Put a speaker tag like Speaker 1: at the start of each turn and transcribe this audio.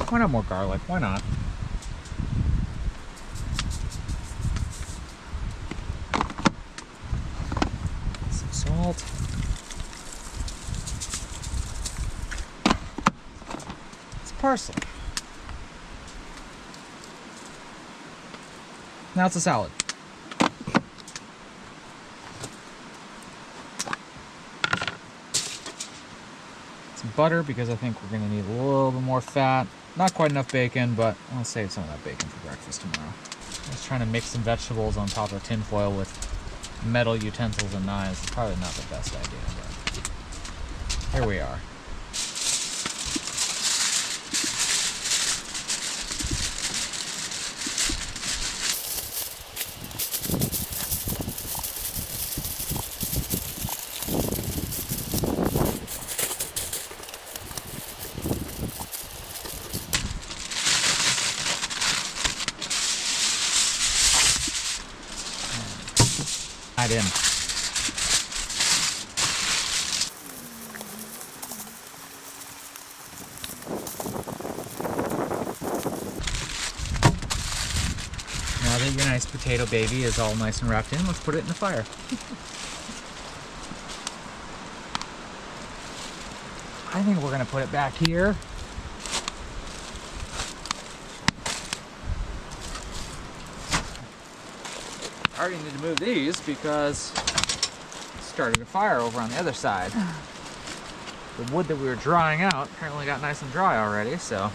Speaker 1: Why not more garlic? Why not? Some salt. Some parsley. Now it's a salad. Some butter, because I think we're going to need a little bit more fat. Not quite enough bacon, but I'll save some of that bacon for breakfast tomorrow. I was trying to mix some vegetables on top of tin foil with metal utensils and knives. It's probably not the best idea, but here we are. Add in. Now that your nice potato baby is all nice and wrapped in, let's put it in the fire. I think we're gonna put it back here. I already need to move these because it started a fire over on the other side. The wood that we were drying out apparently got nice and dry already, so